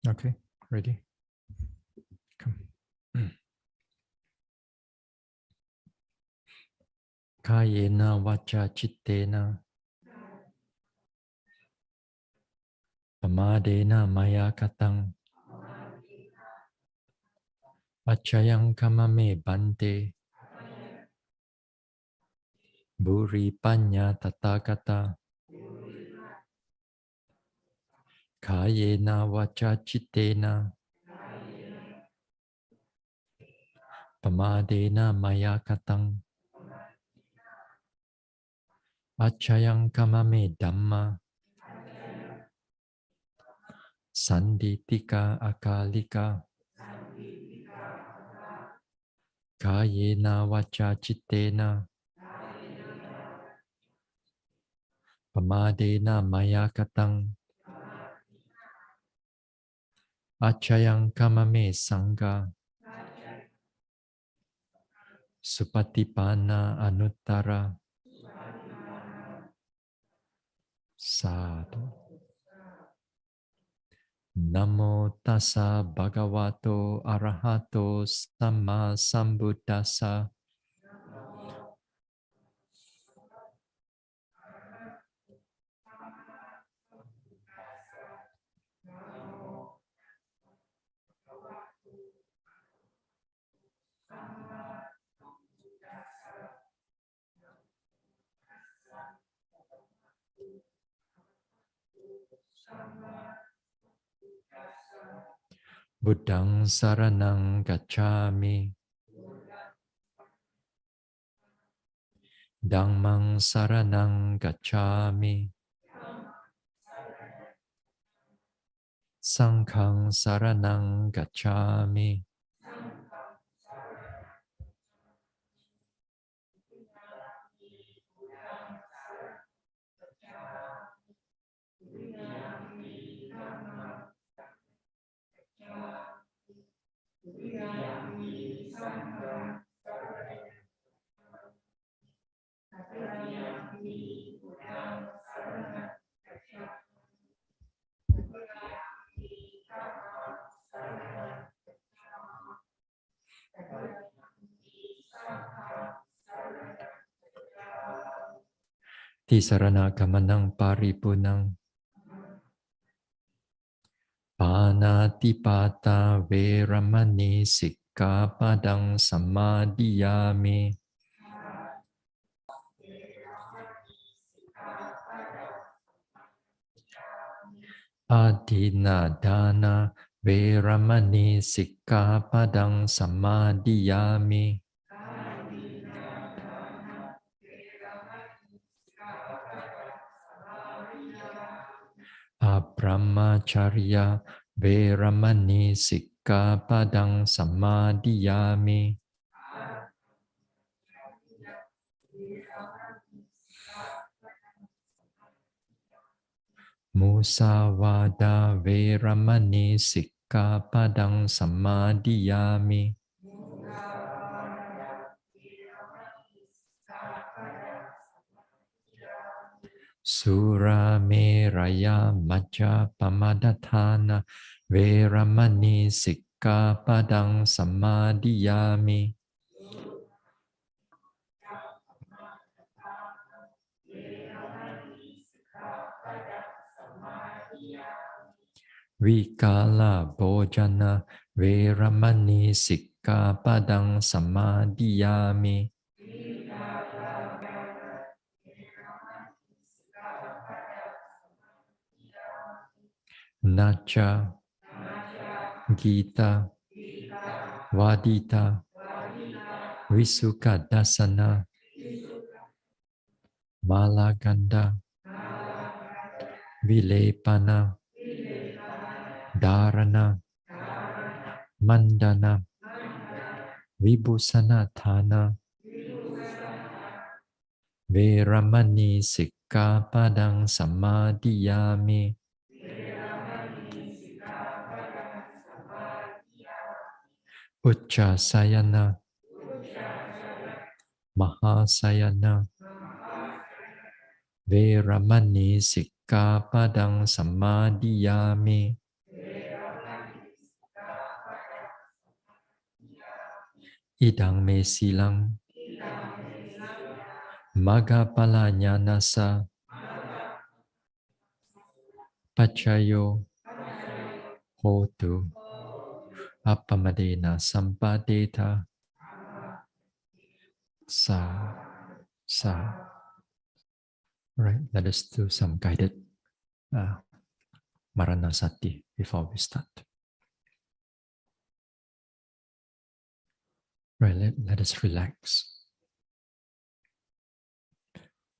Okay, ready? Come. Kayena vacha chittena pamadena maya katang achayang kamame bante buri panya tathagata Kayena vacha chittena pamadena maya katang achayang kamame dhamma sanditika akalika Kayena vacha chittena pamadena maya katang achayang kamame sangha supatipana anuttara sadhu. Namo tassa bhagavato arahato samma sambuddhassa. Buddhang saranang gacchami. Dhammang saranang gacchami. Sanghang saranang gacchami. Tisarana gamanang paripunang. Panatipata veramani sikkhapadang samadhiyami. Adinadana veramani sikkhapadang samadhiyami. Abrahmacharya veramani sikkhapadang samadhiyami. Musawada veramani sikkhapadang samadhiyami. Sura meraya majja pamadatana veramani sikkhapadang samadhiyami. Vikala bhojana veramani sikkhapadang samadhiyami. Nacha Gita Vadita Visuka Dasana Malaganda Vilepana Dharana Mandana Vibhusanathana Veramani sikkhapadang samadhiyami. Uchasayana Mahasayana Veramani sikkhapadang samadhiyami. Idang me silang Magapala nyanasa Pachayo Hotu Appamadena Sampadeta Sa Sa. Right, let us do some guided Maranasati before we start. Right, let us relax.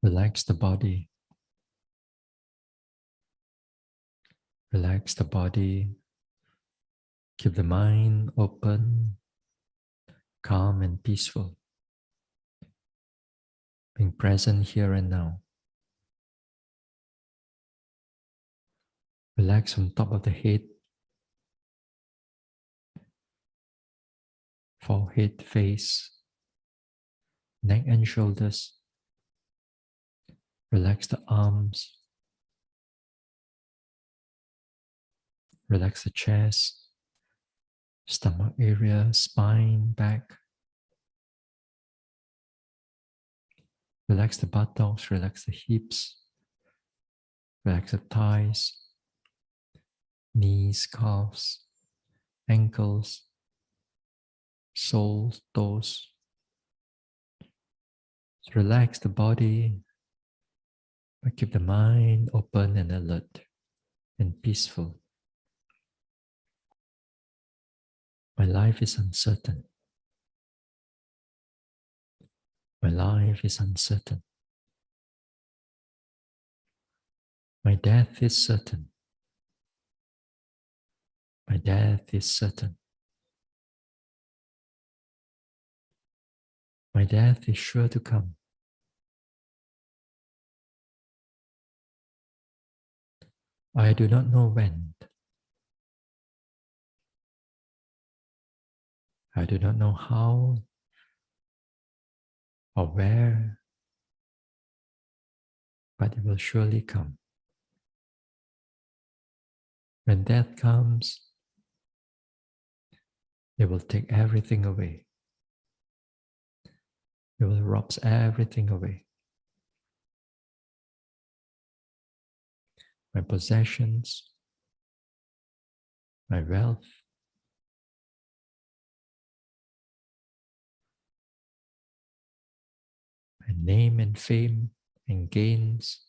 Relax the body. Relax the body. Keep the mind open, calm and peaceful. Being present here and now. Relax on top of the head, forehead, face, neck and shoulders. Relax the arms. Relax the chest, stomach area, spine, back. Relax the buttocks, relax the hips, relax the thighs, knees, calves, ankles, soles, toes. So relax the body, but keep the mind open and alert and peaceful. My life is uncertain. My life is uncertain. My death is certain. My death is certain. My death is sure to come. I do not know when. I do not know how or where, but it will surely come. When death comes, it will take everything away. It will rob everything away. My possessions, my wealth, my name and fame and gains,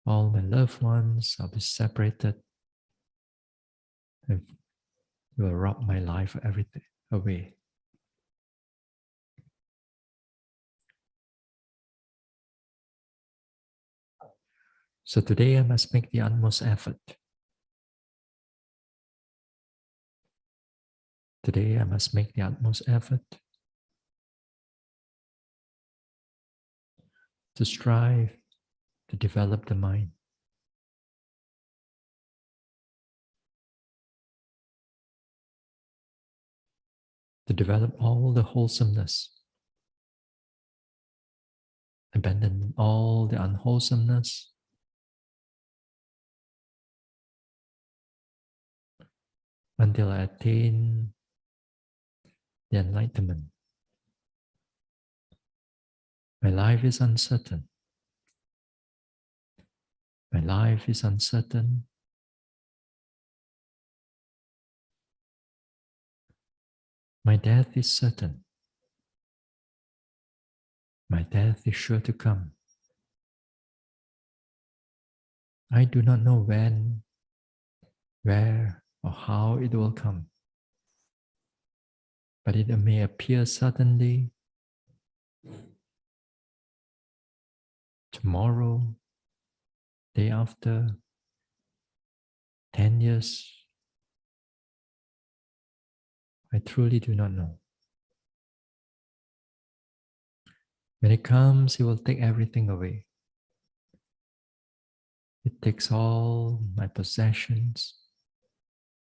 all my loved ones will be separated. It will rob my life everything away. So today I must make the utmost effort. Today I must make the utmost effort to strive to develop the mind. To develop all the wholesomeness. Abandon all the unwholesomeness. Until I attain the enlightenment. My life is uncertain. My life is uncertain. My death is certain. My death is sure to come. I do not know when, where, or how it will come. But it may appear suddenly, tomorrow, day after, 10 years. I truly do not know. When it comes, it will take everything away. It takes all my possessions,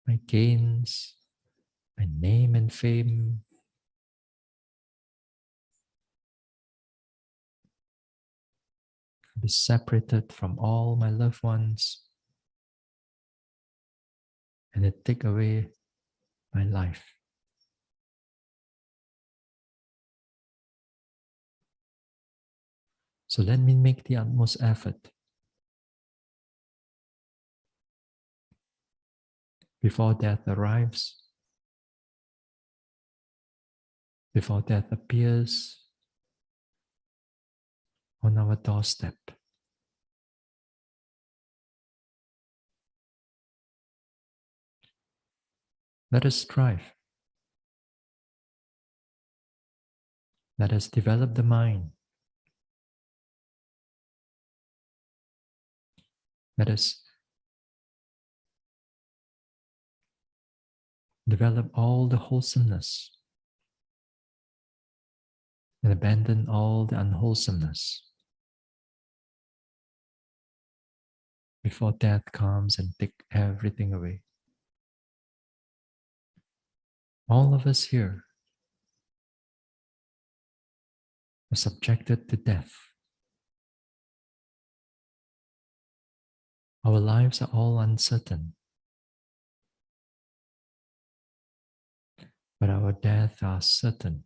my gains, my name and fame. I'll be separated from all my loved ones. and it take away my life. So let me make the utmost effort before death arrives, before death appears on our doorstep. Let us strive. Let us develop the mind. Let us develop all the wholesomeness and abandon all the unwholesomeness before death comes and take everything away. All of us here are subjected to death. Our lives are all uncertain, but our death are certain.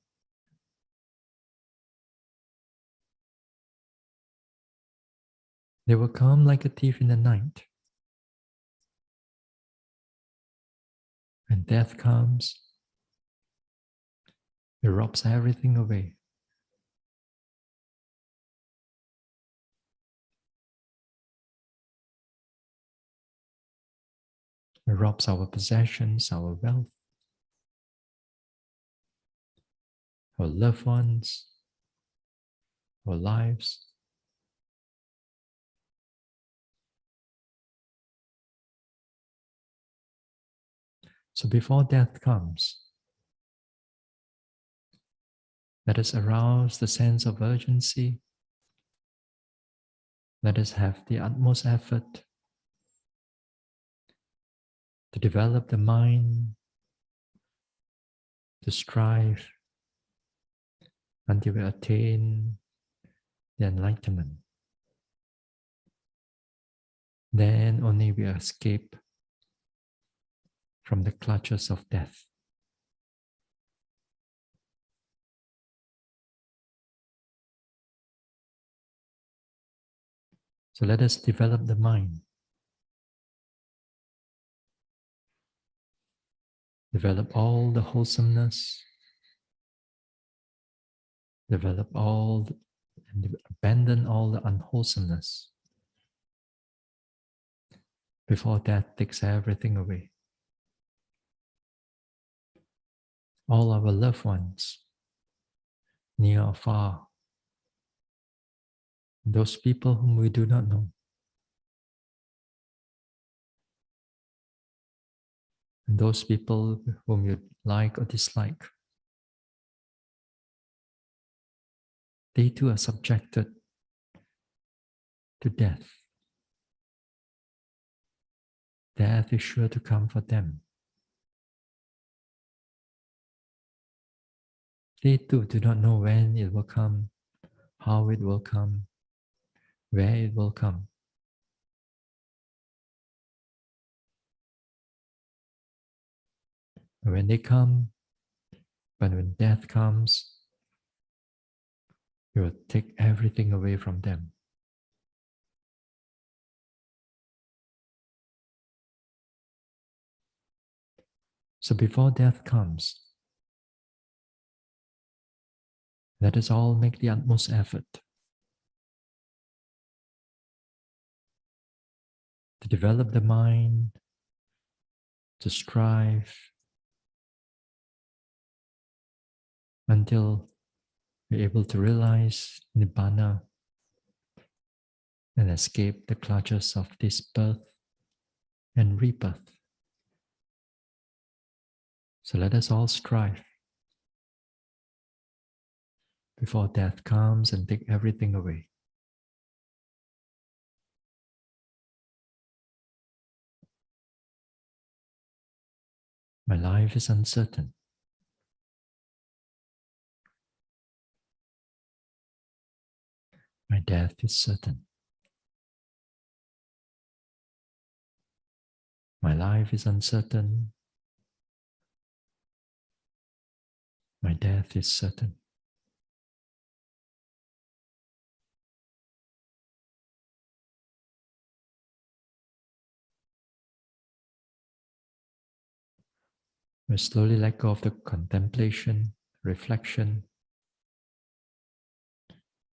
They will come like a thief in the night. When death comes, it robs everything away. It robs our possessions, our wealth, our loved ones, our lives. So before death comes, let us arouse the sense of urgency. Let us have the utmost effort to develop the mind, to strive until we attain the enlightenment. Then only we escape from the clutches of death. So let us develop the mind, develop all the wholesomeness, develop all and abandon all the unwholesomeness before death takes everything away. All our loved ones, near or far, those people whom we do not know, and those people whom you like or dislike, they too are subjected to death. Death is sure to come for them. They too do not know when it will come, how it will come, where it will come. And when they come, but when death comes, it will take everything away from them. So before death comes, let us all make the utmost effort to develop the mind, to strive until we're able to realize Nibbana and escape the clutches of this birth and rebirth. So let us all strive before death comes and take everything away. My life is uncertain. My death is certain. My life is uncertain. My death is certain. We slowly let go of the contemplation, reflection,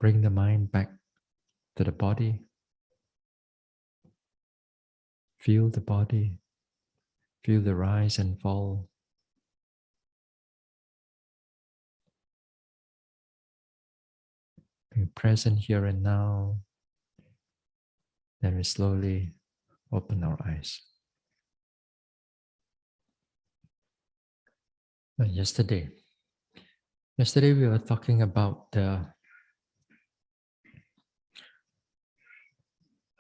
bring the mind back to the body, feel the body, feel the rise and fall. Being present here and now, then we slowly open our eyes. Yesterday we were talking about the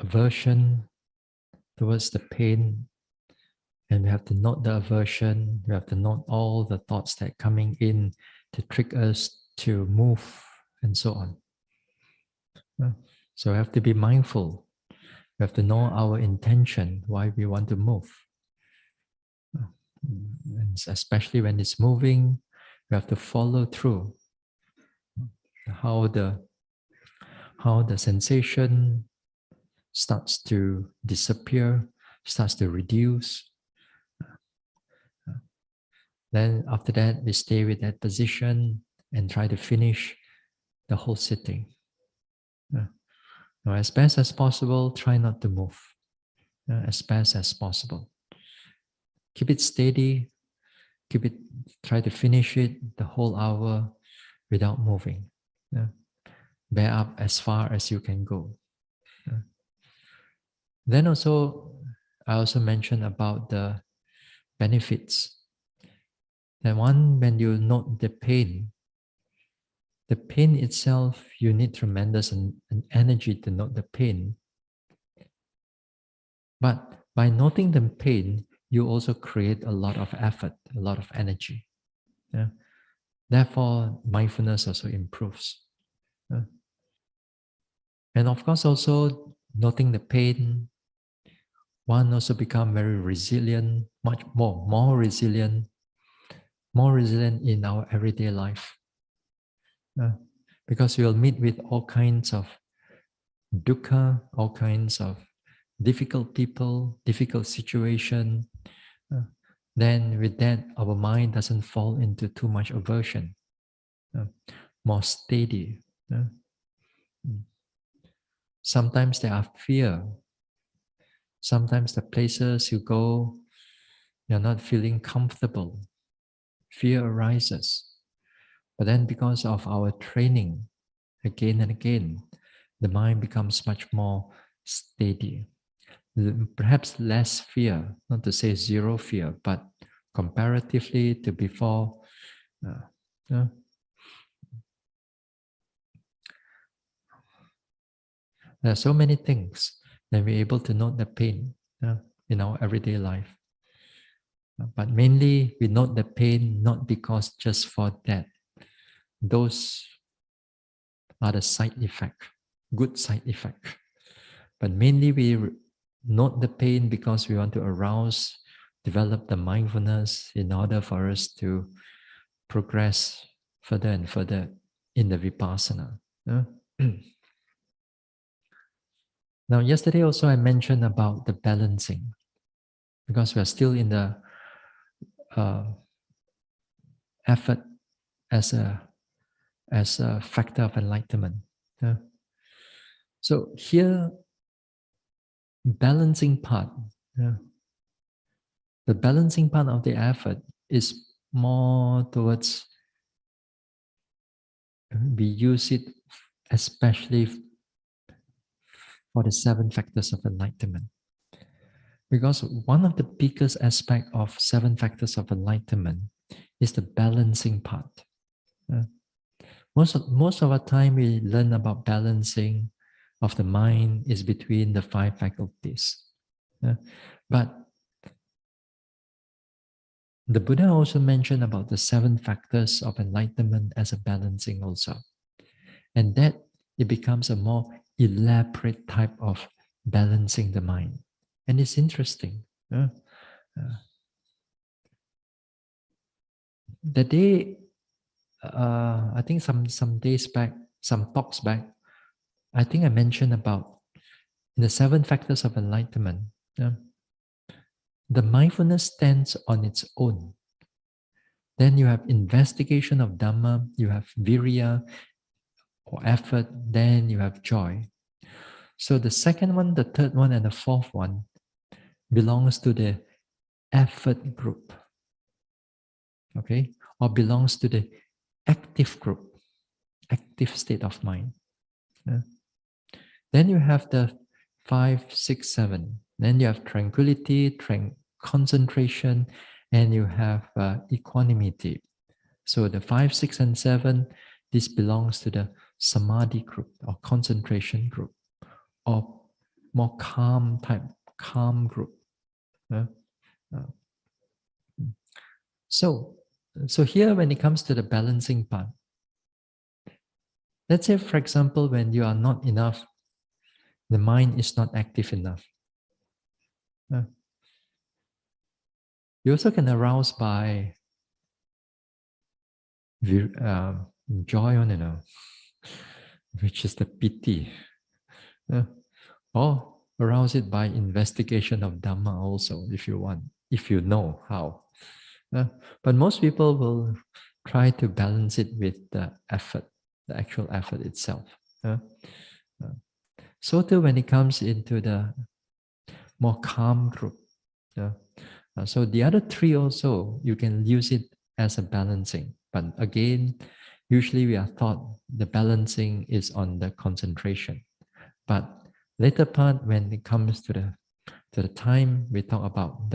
aversion towards the pain, and we have to note the aversion, we have to note all the thoughts that are coming in to trick us to move and so on. So we have to be mindful. We have to know our intention, why we want to move. And especially when it's moving, we have to follow through how the sensation starts to disappear, starts to reduce. Then after that, we stay with that position and try to finish the whole sitting. Now, as best as possible, try not to move. As best as possible. Keep it steady. Try to finish it the whole hour without moving. Bear up as far as you can go. Then also, I also mentioned about the benefits. That one, when you note the pain itself, you need tremendous an energy to note the pain. But by noting the pain, you also create a lot of effort, a lot of energy. Therefore, mindfulness also improves. And of course, also noting the pain, one also become very resilient, much more resilient in our everyday life. Because you'll meet with all kinds of dukkha, all kinds of difficult people, difficult situation. Then with that, our mind doesn't fall into too much aversion, more steady. Sometimes there are fear. Sometimes the places you go, you're not feeling comfortable. Fear arises. But then because of our training, again and again, the mind becomes much more steady. Perhaps less fear, not to say zero fear, but comparatively to before, there are so many things that we're able to note the pain in our everyday life. But mainly we note the pain not because just for that. Those are the side effect, good side effect. But mainly we note the pain because we want to arouse, develop the mindfulness in order for us to progress further and further in the vipassana. Now, yesterday also I mentioned about the balancing, because we are still in the effort as a factor of enlightenment. So here, balancing part, the balancing part of the effort is more towards, we use it especially for the 7 factors of enlightenment. Because one of the biggest aspects of 7 factors of enlightenment is the balancing part. Most of our time we learn about balancing of the mind is between the 5 faculties. But the Buddha also mentioned about the 7 factors of enlightenment as a balancing also. And that it becomes a more elaborate type of balancing the mind. And it's interesting. The day, I think some days back, some talks back, I think I mentioned about in the 7 factors of enlightenment. Yeah, the mindfulness stands on its own. Then you have investigation of Dhamma, you have Viriya or effort, then you have joy. So the second one, the third one, and the fourth one belongs to the effort group, okay? Or belongs to the active group, active state of mind. Yeah. Then you have the 5, 6, 7. Then you have tranquility, concentration, and you have equanimity. So the 5, 6, and 7, this belongs to the samadhi group or concentration group or more calm group. Uh, uh, so, so here when it comes to the balancing part, let's say for example, when you are not enough, the mind is not active enough. You also can arouse by joy on, which is the piti. Or arouse it by investigation of Dhamma also, if you want, if you know how. But most people will try to balance it with the effort, the actual effort itself. So too when it comes into the more calm group. So the other three also, you can use it as a balancing. But again, usually we are taught the balancing is on the concentration. But later part, when it comes to the time we talk about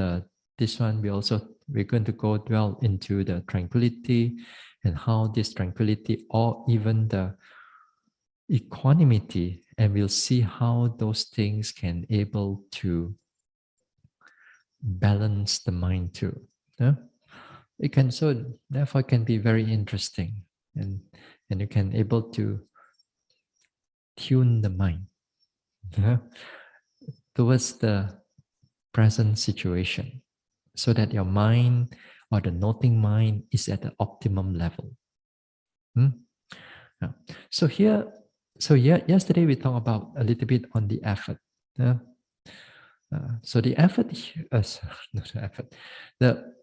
this one, we're going to go dwell into the tranquility and how this tranquility or even the equanimity, and we'll see how those things can able to balance the mind too. Yeah? It can, so therefore it can be very interesting, and you can able to tune the mind towards the present situation so that your mind or the noting mind is at the optimum level. Yeah. So yesterday we talked about a little bit on the effort. So the effort, not the effort, the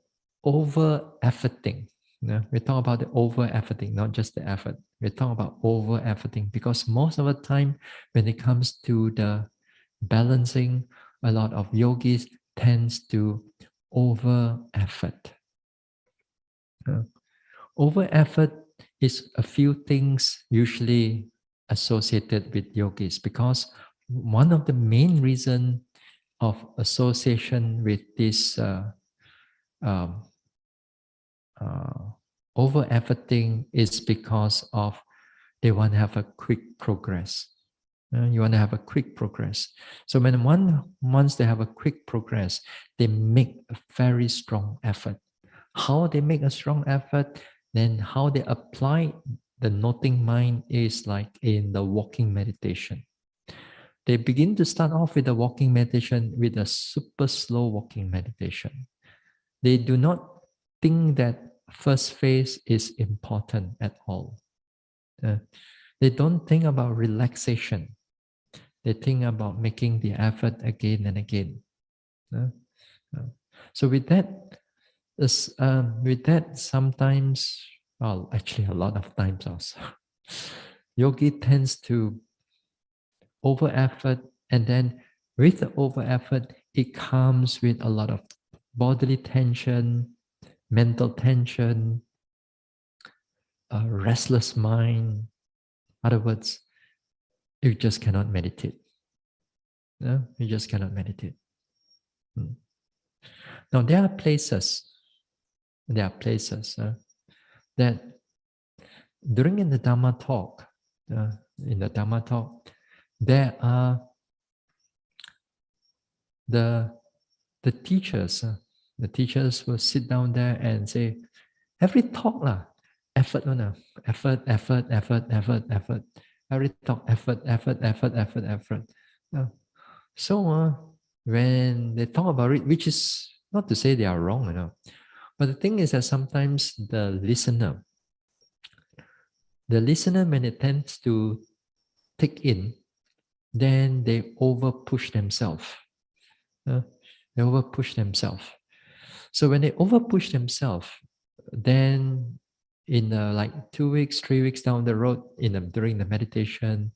over efforting. We talk about the over efforting, not just the effort. We talk about over efforting because most of the time, when it comes to the balancing, a lot of yogis tends to over effort. Over effort is a few things usually associated with yogis because one of the main reason of association with this um, over efforting is because of they want to have a quick progress. You want to have a quick progress. So when once they have a quick progress, they make a very strong effort. How they make a strong effort, then how they apply the noting mind is like in the walking meditation. They begin to start off with the walking meditation with a super slow walking meditation. They do not think that first phase is important at all. They don't think about relaxation. They think about making the effort again and again. So with that, sometimes, well, actually a lot of times also, yogi tends to over effort, and then with the over effort, it comes with a lot of bodily tension, mental tension, a restless mind. In other words, you just cannot meditate. You just cannot meditate. Now there are places that during in the Dhamma talk, there are the teachers. The teachers will sit down there and say, every talk effort, effort. Every talk, effort. So when they talk about it, which is Not to say they are wrong, but the thing is that sometimes the listener, when it tends to take in, then they over push themselves. They over push themselves. So when they over push themselves, then in like 2 weeks, 3 weeks down the road, during the meditation,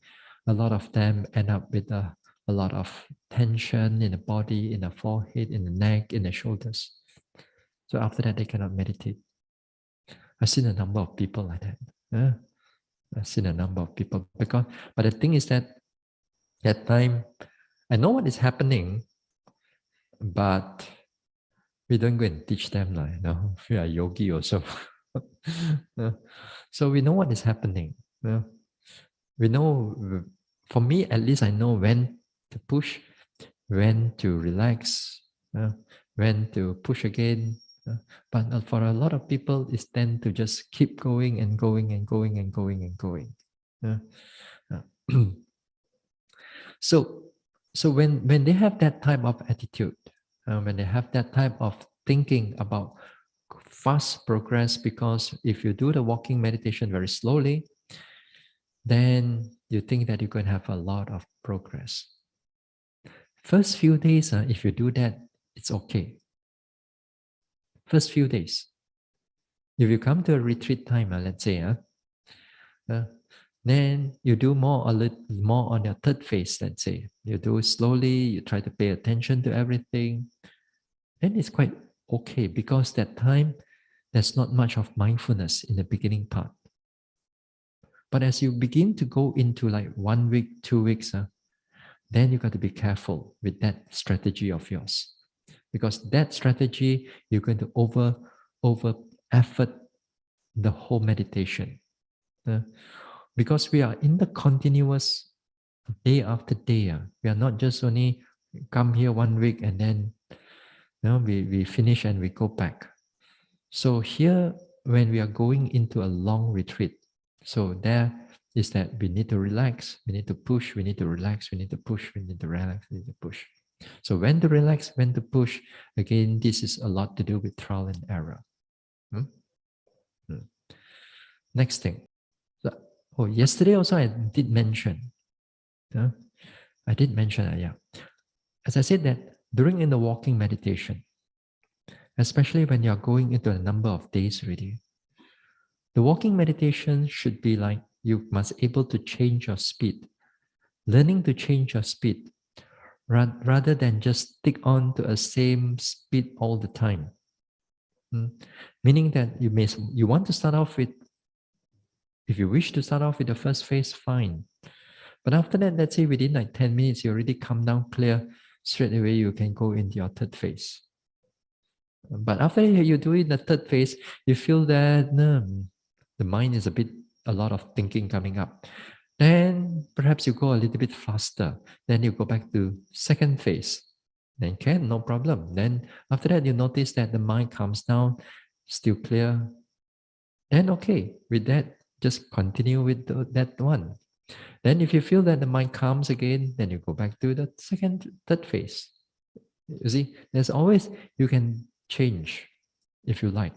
a lot of them end up with a lot of tension in the body, in the forehead, in the neck, in the shoulders. So after that, they cannot meditate. I've seen a number of people like that. I've seen a number of people but the thing is that time I know what is happening, but we don't go and teach them, we are yogi also. Uh, so we know what is happening. We know, for me at least, I know when to push, when to relax, when to push again. But for a lot of people, it's tend to just keep going and going and going and going and going. So, when they have that type of attitude, when they have that type of thinking about fast progress, because if you do the walking meditation very slowly, then you think that you're going to have a lot of progress. First few days, if you do that, it's okay. First few days. If you come to a retreat time, let's say, then you do a little more on your third phase, let's say. You do it slowly, you try to pay attention to everything. Then it's quite okay, because that time, there's not much of mindfulness in the beginning part. But as you begin to go into like 1 week, 2 weeks, then you got to be careful with that strategy of yours. Because that strategy, you're going to over effort the whole meditation. Because we are in the continuous day after day. We are not just only come here 1 week and then we finish and we go back. So here, when we are going into a long retreat, so there is that we need to relax, we need to push, we need to relax, we need to push, we need to relax, we need to push. So when to relax, when to push, again, this is a lot to do with trial and error. Next thing. So, yesterday also I did mention. As I said that during in the walking meditation, especially when you're going into a number of days already, the walking meditation should be like you must able to change your speed, learning to change your speed, rather than just stick on to a same speed all the time. Meaning that you want to start off with, if you wish to start off with the first phase, fine. But after that, let's say within like 10 minutes, you already come down clear, straight away you can go into your third phase. But after you do it in the third phase, you feel that the mind is a lot of thinking coming up. Then perhaps you go a little bit faster. Then you go back to second phase. Then no problem. Then after that, you notice that the mind comes down, still clear. Then okay, with that, just continue with that one. Then if you feel that the mind comes again, then you go back to the third phase. You see, there's always, you can change if you like.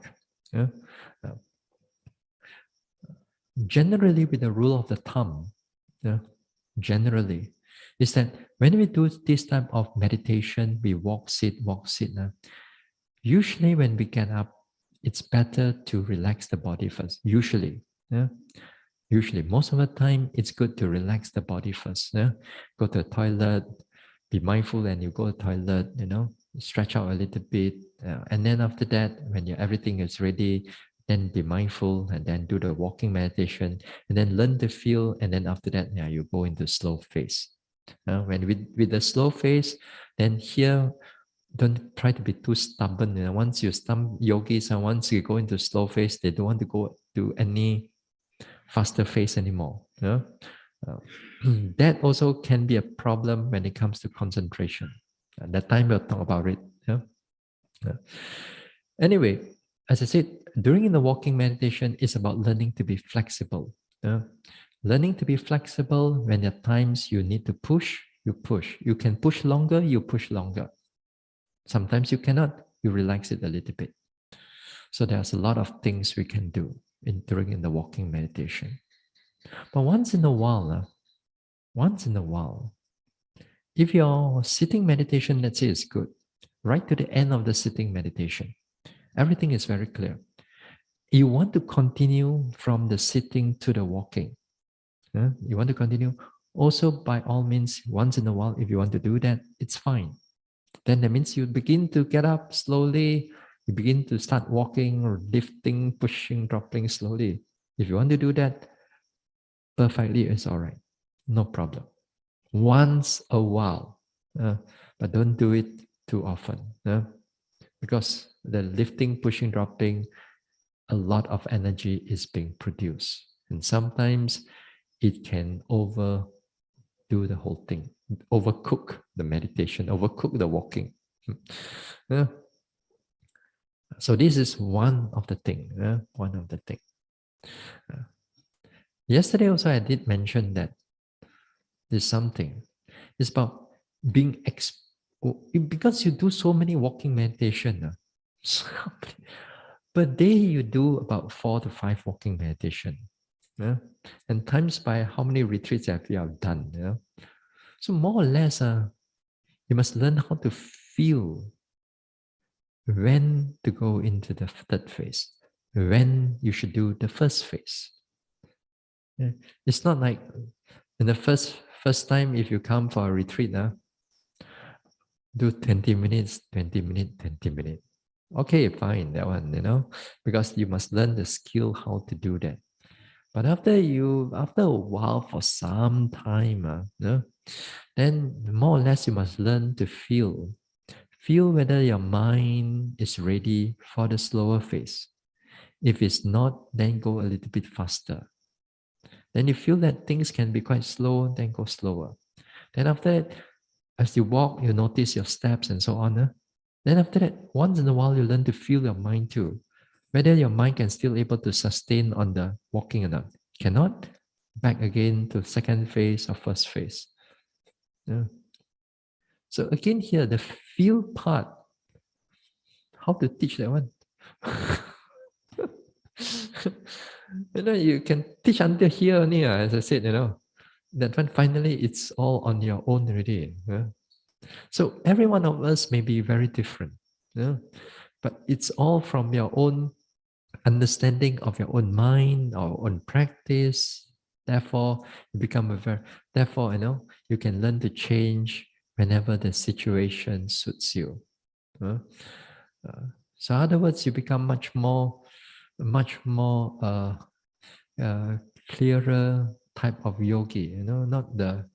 Generally, with the rule of the thumb, generally, is that when we do this type of meditation, we walk, sit. Usually, when we get up, it's better to relax the body first. Usually, most of the time, it's good to relax the body first. Go to the toilet, be mindful, and you go to the toilet. Stretch out a little bit, and then after that, when everything is ready, then be mindful, and then do the walking meditation, and then learn to feel, and then after that, you go into slow phase. When with the slow phase, then here, don't try to be too stubborn. Once you yogis, and once you go into slow phase, they don't want to go to any faster phase anymore. That also can be a problem when it comes to concentration. At that time we'll talk about it. Anyway, as I said, during the walking meditation is about learning to be flexible. Learning to be flexible when at times you need to push, you push. You can push longer, you push longer. Sometimes you cannot, you relax it a little bit. So there's a lot of things we can do during the walking meditation. But once in a while, if your sitting meditation, let's say, is good, right to the end of the sitting meditation, everything is very clear. You want to continue from the sitting to the walking. You want to continue. Also, by all means, once in a while, if you want to do that, it's fine. Then that means you begin to get up slowly. You begin to start walking or lifting, pushing, dropping slowly. If you want to do that, perfectly, it's all right. No problem. Once a while, but don't do it too often. Because the lifting, pushing, dropping, a lot of energy is being produced. And sometimes it can overdo the whole thing, overcook the meditation, overcook the walking. So this is one of the thing. Yesterday also I did mention that there's something. It's about being because you do so many walking meditation. Per day you do about 4 to 5 walking meditation. And times by how many retreats have you have done. So more or less, you must learn how to feel when to go into the third phase, when you should do the first phase. It's not like in the first time if you come for a retreat, do 20 minutes, 20 minutes, 20 minutes. Okay, fine, that one, because you must learn the skill how to do that. But after a while, for some time, then more or less you must learn to feel whether your mind is ready for the slower phase. If it's not, then go a little bit faster. Then you feel that things can be quite slow, then go slower. Then after that, as you walk, you notice your steps and so on. Then after that, once in a while, you learn to feel your mind too. Whether your mind can still able to sustain on the walking or not. Cannot, back again to second phase or first phase. So again here, the feel part, how to teach that one? You can teach until here only, as I said, that one finally it's all on your own already. So every one of us may be very different, but it's all from your own understanding of your own mind or own practice. Therefore, you become therefore, you can learn to change whenever the situation suits you. So in other words, you become much more clearer type of yogi, not the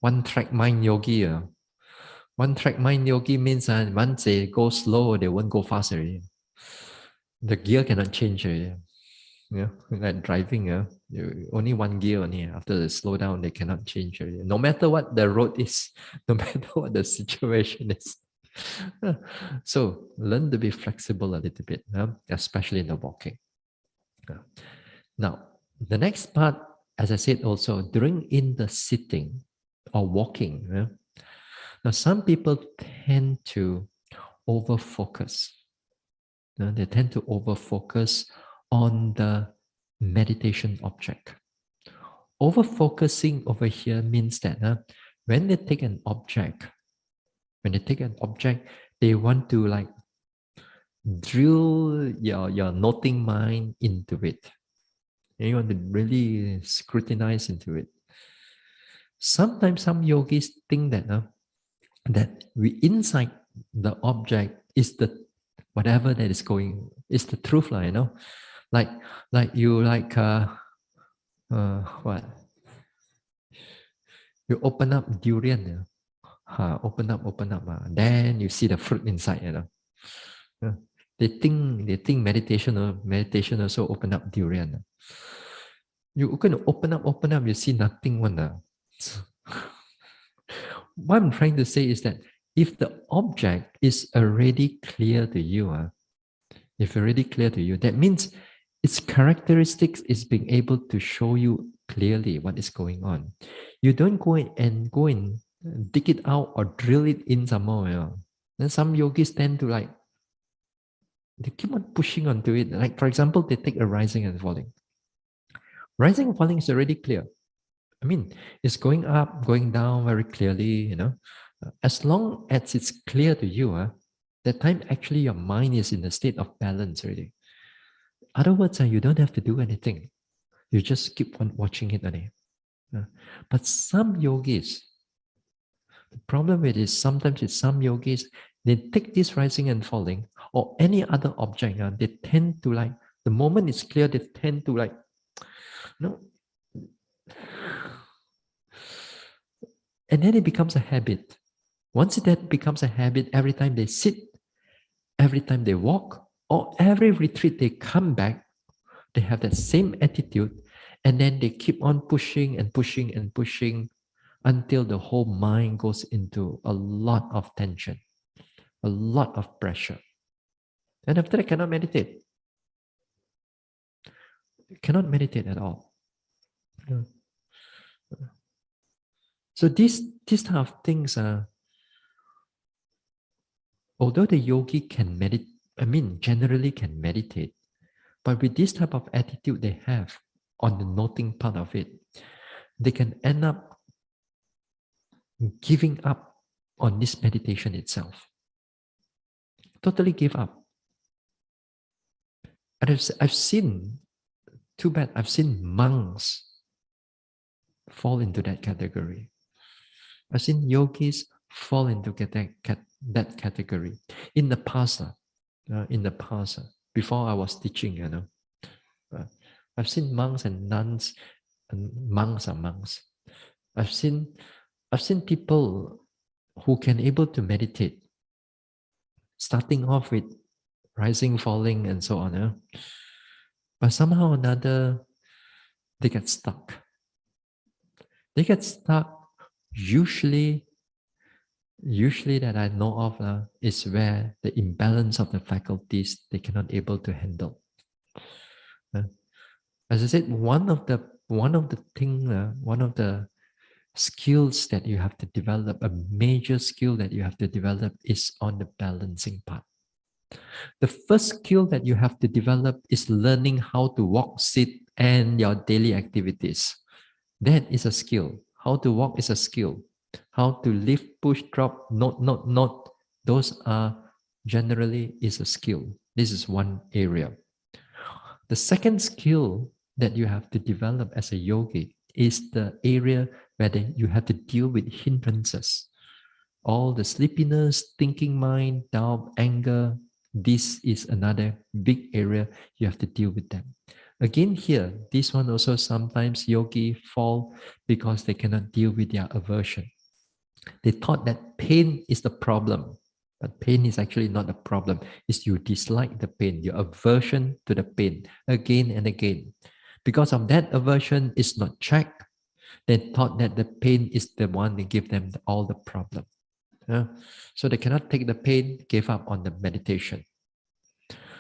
one-track mind yogi. One-track mind yogi means once they go slow, they won't go fast already. The gear cannot change already. Like driving, only one gear only. After they slow down, they cannot change already. No matter what the road is, no matter what the situation is. So learn to be flexible a little bit, especially in the walking. Now, the next part, as I said also, during in the sitting or walking, now some people tend to over-focus. They tend to over-focus on the meditation object. Over-focusing over here means that when they take an object, they want to like drill your noting mind into it. And you want to really scrutinize into it. Sometimes some yogis think that that we inside the object is the whatever that is going is the truth, like you what you open up durian, open up, then you see the fruit inside, they think meditation also open up durian. You can open up, you see nothing one. What I'm trying to say is that if the object is already clear to you, that means its characteristics is being able to show you clearly what is going on. You don't go and dig it out or drill it in some more. Then some yogis tend to like they keep on pushing onto it. Like, for example, they take a rising and falling. Rising and falling is already clear. I mean, it's going up, going down very clearly, As long as it's clear to you, that time actually your mind is in a state of balance already. Other words, you don't have to do anything. You just keep on watching it only. But some yogis, the problem with it is sometimes with some yogis, they take this rising and falling or any other object, they tend to like, the moment it's clear, they tend to like, no. And then it becomes a habit. Once that becomes a habit, every time they sit, every time they walk, or every retreat they come back, they have that same attitude, and then they keep on pushing and pushing and pushing until the whole mind goes into a lot of tension, a lot of pressure. And after that, cannot meditate. Cannot meditate at all. Yeah. So these type of things are, although the yogi can meditate, generally can meditate, but with this type of attitude they have on the noting part of it, they can end up giving up on this meditation itself. Totally give up. And I've seen, too bad, I've seen monks fall into that category. I've seen yogis fall into that category. In the past, before I was teaching, I've seen monks and nuns, and monks are monks. I've seen people who can able to meditate, starting off with rising, falling, and so on. But somehow or another, they get stuck. They get stuck. Usually that I know of is where the imbalance of the faculties they cannot able to handle. As I said, one of the skills that you have to develop, a major skill that you have to develop, is on the balancing part. The first skill that you have to develop is learning how to walk, sit, and your daily activities. That is a skill. How to walk is a skill. How to lift, push, drop, not. Those are generally is a skill. This is one area. The second skill that you have to develop as a yogi is the area where you have to deal with hindrances. All the sleepiness, thinking mind, doubt, anger, this is another big area you have to deal with them. Again here, this one also sometimes yogi fall because they cannot deal with their aversion. They thought that pain is the problem, but pain is actually not the problem. It's you dislike the pain, your aversion to the pain again and again. Because of that aversion is not checked, they thought that the pain is the one that give them all the problem. So they cannot take the pain, gave up on the meditation.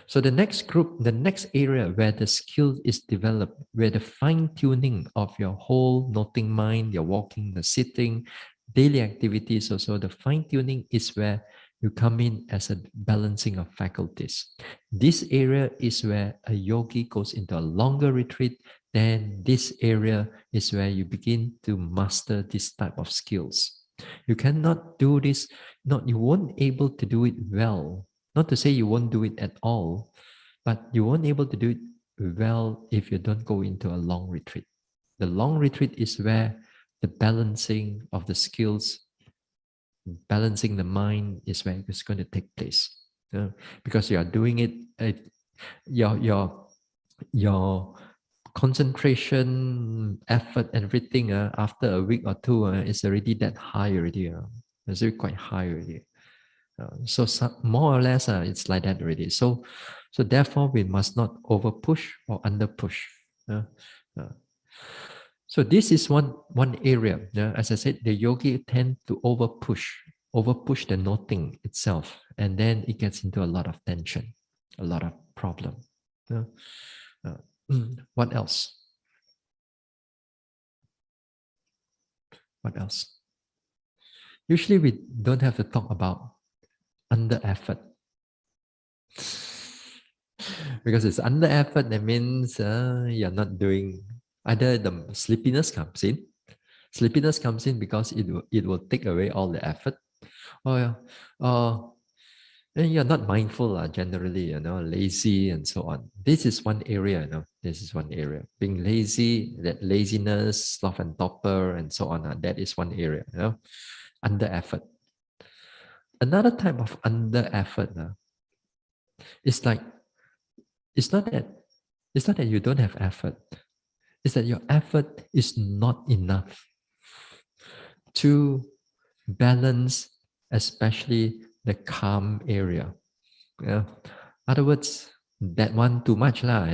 So the next group, the next area where the skill is developed, where the fine-tuning of your whole noting mind, your walking, the sitting, daily activities also, the fine-tuning is where you come in as a balancing of faculties. This area is where a yogi goes into a longer retreat. Then this area is where you begin to master this type of skills. You cannot do this, you won't able to do it well. Not to say you won't do it at all, but you won't able to do it well if you don't go into a long retreat. The long retreat is where the balancing of the skills, balancing the mind is where it's going to take place. Because you are doing it, your concentration, effort, everything after a week or two is already that high already. It's already quite high already. So more or less, it's like that already. So therefore, we must not over push or under push. So this is one area. As I said, the yogi tend to over push the noting itself, and then it gets into a lot of tension, a lot of problem. What else? What else? Usually we don't have to talk about under effort. Because it's under effort, that means you're not doing, either the sleepiness comes in. Sleepiness comes in because it will take away all the effort. Or then you're not mindful generally, lazy and so on. This is one area, this is one area. Being lazy, that laziness, sloth and torpor and so on, that is one area, under effort. Another type of under effort is like, it's not that you don't have effort. It's that your effort is not enough to balance, especially the calm area. Yeah. Other words, that one too much lah,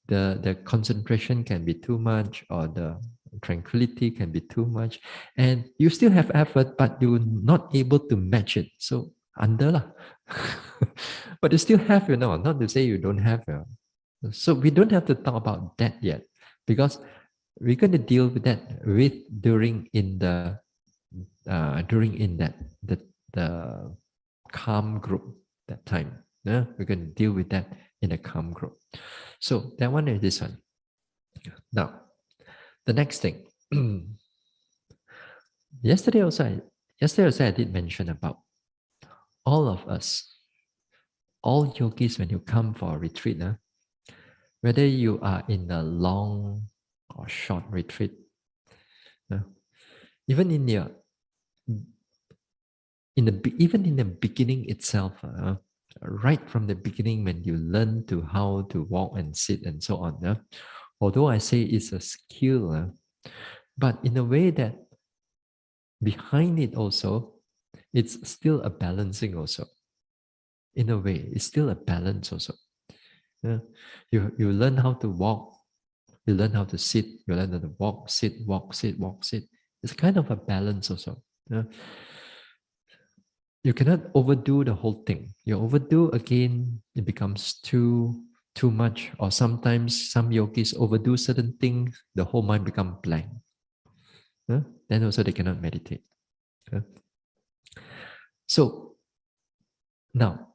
The concentration can be too much, or the tranquility can be too much, and you still have effort, but you're not able to match it. So under lah. But you still have, not to say you don't have. So we don't have to talk about that yet, because we're going to deal with that during in that the calm group that time. Yeah? We're going to deal with that in the calm group. So that one is this one. Now, the next thing. Yesterday also I did mention about all of us, all yogis, when you come for a retreat, whether you are in a long or short retreat, even in the beginning itself, right from the beginning, when you learn to how to walk and sit and so on, although I say it's a skill, but in a way that behind it also, it's still a balancing also. In a way, it's still a balance also. You learn how to walk, you learn how to sit, you learn how to walk, sit, walk, sit, walk, sit. It's kind of a balance also. You cannot overdo the whole thing. You overdo again, it becomes too much. Or sometimes some yogis overdo certain things, the whole mind becomes blank. Then also they cannot meditate. So now,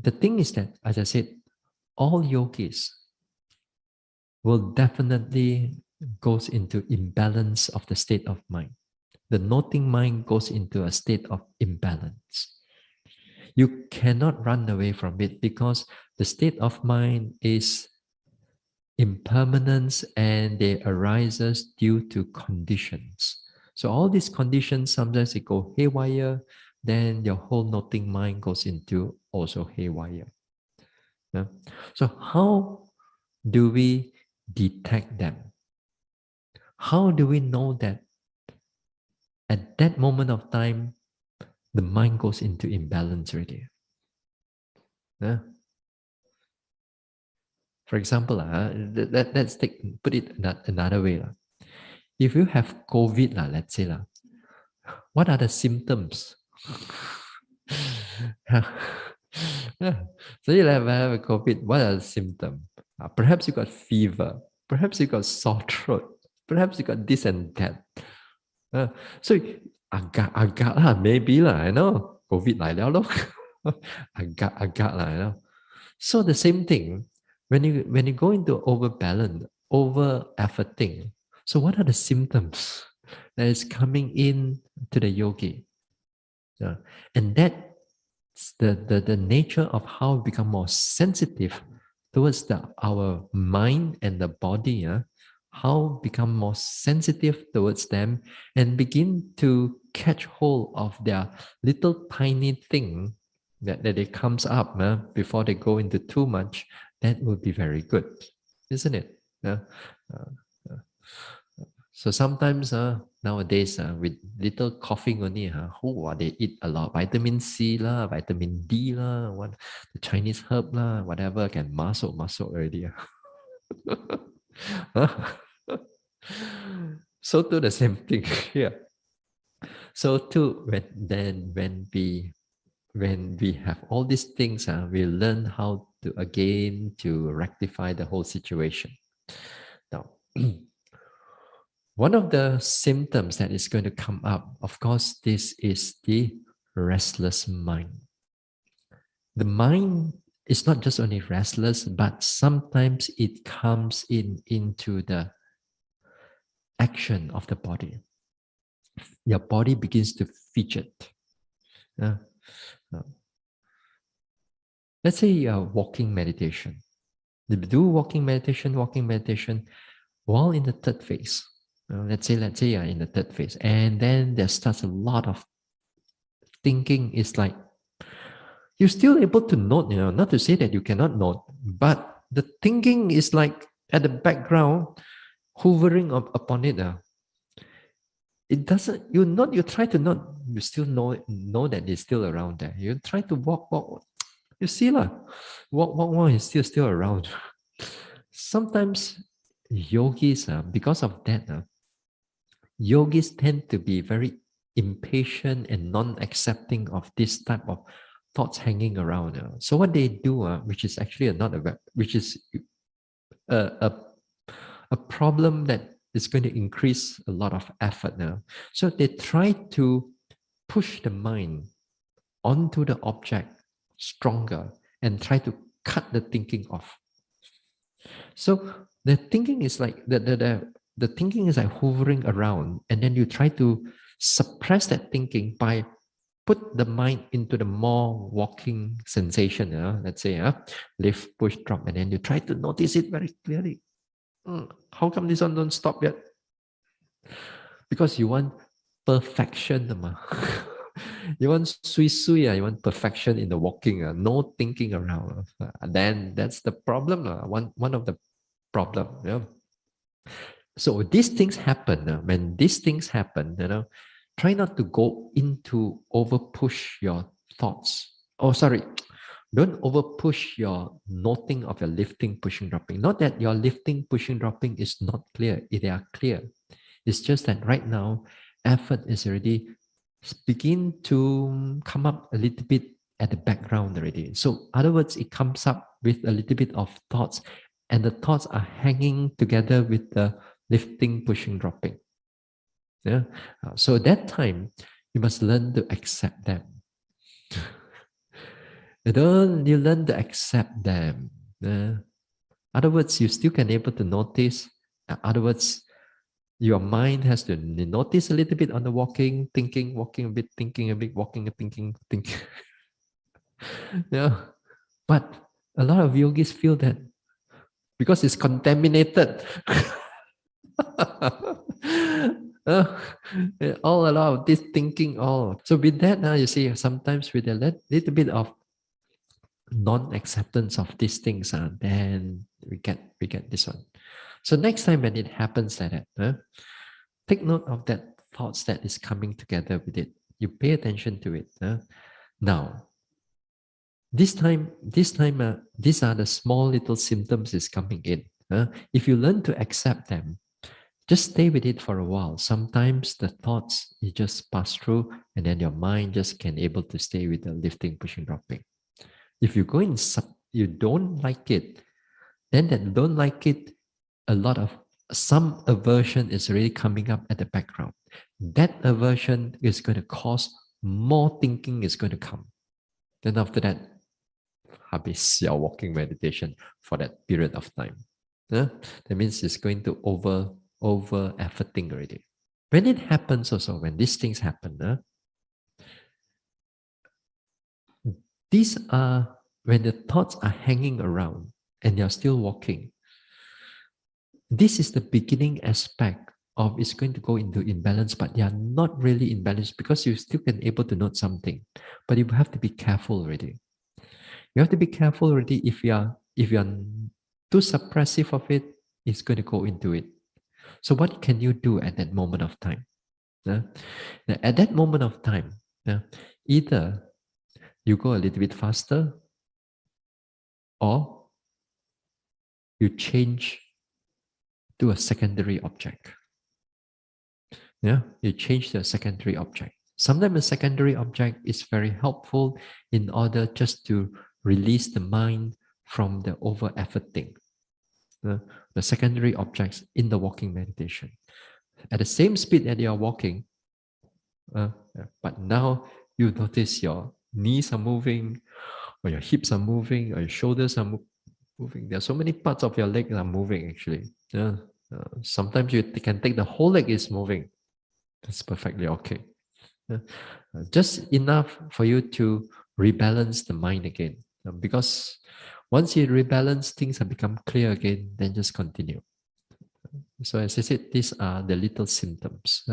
the thing is that, as I said, all yogis will definitely goes into imbalance of the state of mind. The noting mind goes into a state of imbalance. You cannot run away from it, because the state of mind is impermanence, and they arises due to conditions. So all these conditions, sometimes they go haywire, then your whole noting mind goes into also haywire. So how do we detect them? How do we know that at that moment of time, the mind goes into imbalance already? For example, let's put it another way. If you have COVID, let's say, what are the symptoms? So you have a COVID, what are the symptoms? Perhaps you got fever, perhaps you got sore throat, perhaps you got this and that. So agak lah, maybe lah, COVID 来了咯，agak lah, So the same thing, when you go into overbalance, over efforting, so what are the symptoms that is coming in to the yogi? And that's the nature of how we become more sensitive towards our mind and the body. How become more sensitive towards them and begin to catch hold of their little tiny thing that it comes up before they go into too much. That would be very good, isn't it? So sometimes nowadays with little coughing only, they eat a lot vitamin C lah, vitamin D lah, what the Chinese herb lah, whatever can masuk already. So too the same thing here. So too when we have all these things, we learn how to again to rectify the whole situation. Now, one of the symptoms that is going to come up, of course, this is the restless mind. The mind it's not just only restless, but sometimes it comes into the action of the body. Your body begins to fidget. Uh, uh, let's say you're walking meditation. You do walking meditation while in the third phase. Let's say you're in the third phase, and then there starts a lot of thinking. Is like you're still able to note, not to say that you cannot note, but the thinking is like at the background, hovering upon it. It doesn't, you try to not, you still know that it's still around there. You try to walk, you see lah, walk, it's still around. Sometimes yogis, because of that, yogis tend to be very impatient and non-accepting of this type of thoughts hanging around. So what they do, which is actually which is a, a problem that is going to increase a lot of effort now. So they try to push the mind onto the object stronger and try to cut the thinking off. So the thinking is like the thinking is like hovering around, and then you try to suppress that thinking by put the mind into the more walking sensation. Let's say lift, push, drop, and then you try to notice it very clearly. How come this one don't stop yet? Because you want perfection. You want sui, you want perfection in the walking, no thinking around. Then that's the problem. One of the problem. So these things happen. When these things happen, try not to go into over push your thoughts. Oh, sorry. Don't over push your noting of your lifting, pushing, dropping. Not that your lifting, pushing, dropping is not clear. They are clear. It's just that right now, effort is already begin to come up a little bit at the background already. So, other words, it comes up with a little bit of thoughts, and the thoughts are hanging together with the lifting, pushing, dropping. Yeah. So that time, you must learn to accept them. You learn to accept them. Other words, you still can able to notice. Other words, your mind has to notice a little bit on the walking, thinking, walking a bit, thinking a bit, walking, thinking, thinking. Yeah. But a lot of yogis feel that because it's contaminated. All allowed this thinking all. So with that now you see sometimes with a little bit of non-acceptance of these things, then we get this one. So next time when it happens like that, take note of that thoughts that is coming together with it. You pay attention to it. Now, this time, these are the small little symptoms is coming in. If you learn to accept them, just stay with it for a while. Sometimes the thoughts you just pass through, and then your mind just can able to stay with the lifting, pushing, dropping. If you go in, you don't like it, then that don't like it, a lot of some aversion is really coming up at the background. That aversion is going to cause more thinking is going to come. Then after that, habis your walking meditation for that period of time. That means it's going to over efforting already. When it happens also, when these things happen, these are when the thoughts are hanging around and you're still walking. This is the beginning aspect of it's going to go into imbalance, but they are not really in balance because you still can able to note something, but you have to be careful already. You have to be careful already. If you are too suppressive of it, it's going to go into it. So what can you do at that moment of time? At that moment of time, either you go a little bit faster or you change to a secondary object. You change to a secondary object. Sometimes a secondary object is very helpful in order just to release the mind from the over efforting. The secondary objects in the walking meditation. At the same speed that you are walking, but now you notice your knees are moving, or your hips are moving, or your shoulders are moving. There are so many parts of your leg that are moving actually. Yeah. Sometimes you can take the whole leg is moving. That's perfectly okay. Yeah. Just enough for you to rebalance the mind again. Because once you rebalance, things have become clear again, then just continue. So as I said, these are the little symptoms.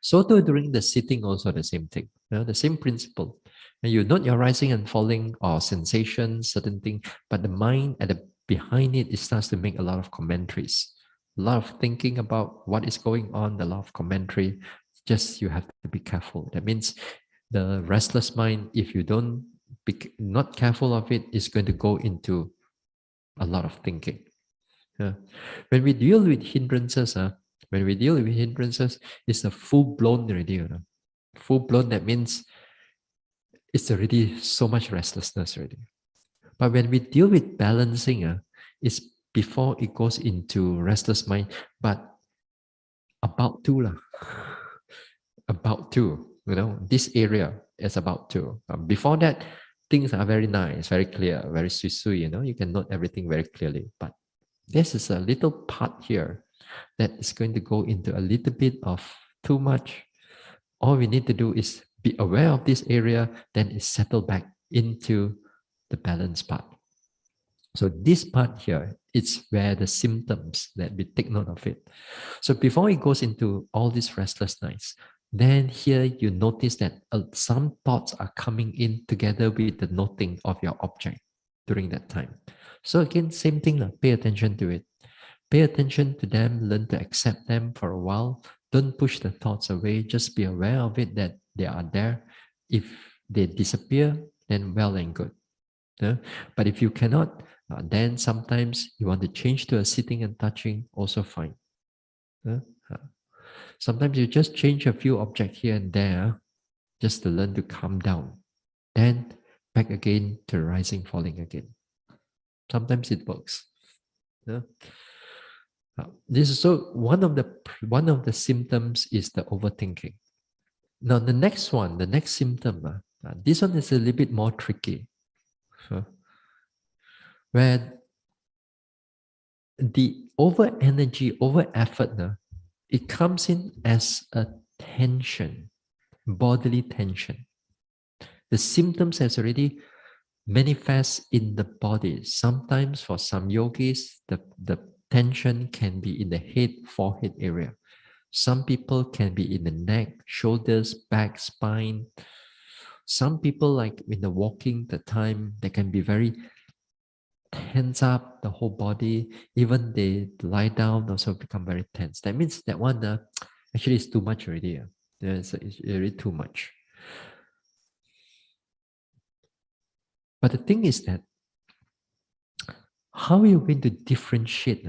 So too during the sitting also the same thing, the same principle. And you note your rising and falling or sensations, certain thing, but the mind at the behind it starts to make a lot of commentaries, a lot of thinking about what is going on, a lot of commentary. Just you have to be careful. That means the restless mind, if you don't be not careful of it, is going to go into a lot of thinking. Yeah. When we deal with hindrances, it's a full blown already. Full blown, that means it's already so much restlessness already. But when we deal with balancing, it's before it goes into restless mind, but about to lah. About to, this area is about to. Before that, things are very nice, very clear, very sui, you can note everything very clearly. But this is a little part here that is going to go into a little bit of too much. All we need to do is be aware of this area, then it settle back into the balance part. So this part here, it's where the symptoms that we take note of it. So before it goes into all this restlessness, then here you notice that some thoughts are coming in together with the noting of your object during that time. So again, same thing, pay attention to it. Pay attention to them, learn to accept them for a while. Don't push the thoughts away. Just be aware of it that they are there. If they disappear, then well and good. But if you cannot, then sometimes you want to change to a sitting and touching, also fine. Sometimes you just change a few objects here and there just to learn to calm down. Then back again to rising, falling again. Sometimes it works. This is so one of the symptoms is the overthinking. Now the next symptom, this one is a little bit more tricky. Where the over energy, over effort, it comes in as a tension, bodily tension. The symptoms has already manifest in the body. Sometimes for some yogis, the tension can be in the head, forehead area. Some people can be in the neck, shoulders, back, spine. Some people, like in the walking, the time, they can be very tense up the whole body. Even they lie down, also become very tense. That means that one actually is too much already. It's really too much. But the thing is that how are you going to differentiate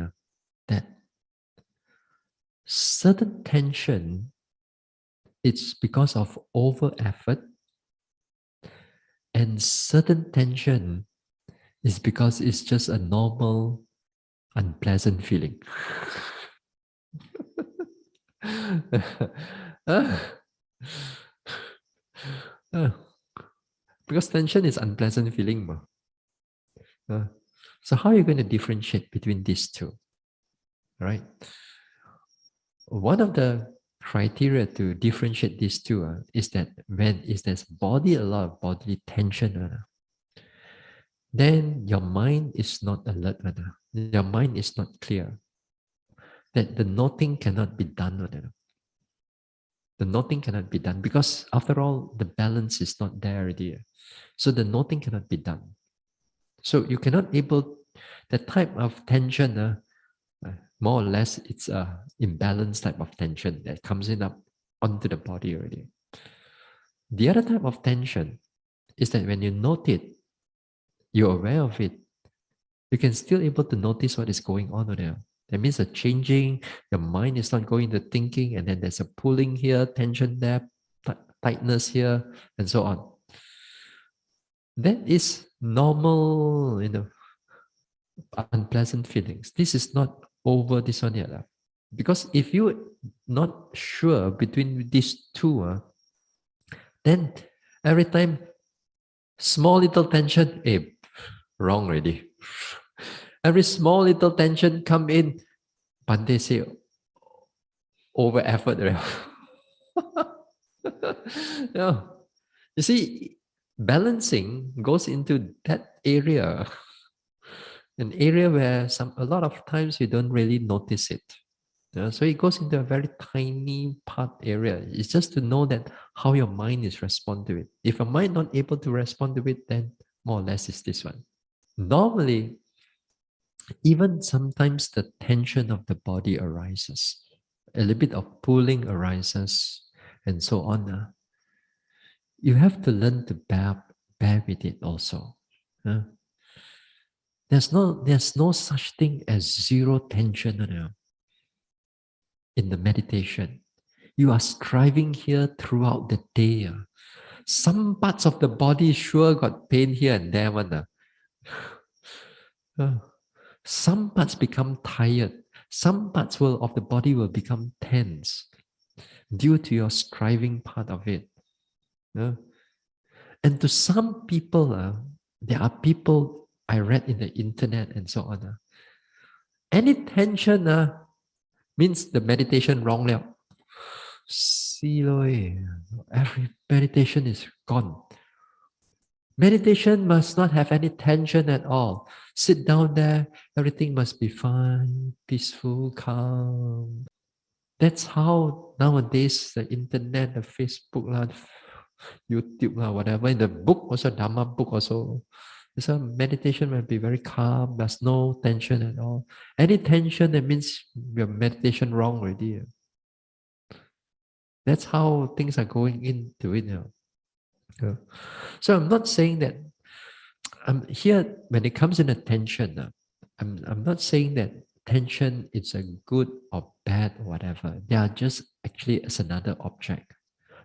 that certain tension, it's because of over effort, and certain tension is because it's just a normal unpleasant feeling. uh, uh, because tension is unpleasant feeling. So how are you going to differentiate between these two? Right? One of the criteria to differentiate these two is that when is there's body, a lot of bodily tension, then your mind is not alert, your mind is not clear. That the noting cannot be done. The noting cannot be done because after all, the balance is not there already. So the noting cannot be done. So you cannot able, the type of tension, more or less, it's a imbalanced type of tension that comes in up onto the body already. The other type of tension is that when you note it, you're aware of it, you can still able to notice what is going on there. That means a changing, your mind is not going to thinking, and then there's a pulling here, tension there, tightness here, and so on. That is normal, unpleasant feelings. This is not over this one yet. Because if you're not sure between these two, then every time Small little tension, wrong already. Every small little tension come in, but they say over effort. No. You see, balancing goes into that area, an area where a lot of times you don't really notice it. So it goes into a very tiny part area. It's just to know that how your mind is respond to it. If your mind not able to respond to it, then more or less is this one. Normally, even sometimes the tension of the body arises, a little bit of pulling arises, and so on. You have to learn to bear with it also. Uh, there's no such thing as zero tension in the meditation. You are striving here throughout the day. Some parts of the body sure got pain here and there. Uh, some parts become tired. Some parts of the body will become tense due to your striving part of it. And to some people, there are people I read in the internet and so on. Any tension means the meditation wrong. See, every meditation is gone. Meditation must not have any tension at all. Sit down there, everything must be fine, peaceful, calm. That's how nowadays the internet, the Facebook, YouTube, whatever. In the book also, Dharma book also. So meditation will be very calm. There's no tension at all. Any tension, that means your meditation wrong already. That's how things are going into it now. So I'm not saying that I'm here when it comes in attention. I'm not saying that tension is a good or bad or whatever. They are just actually as another object.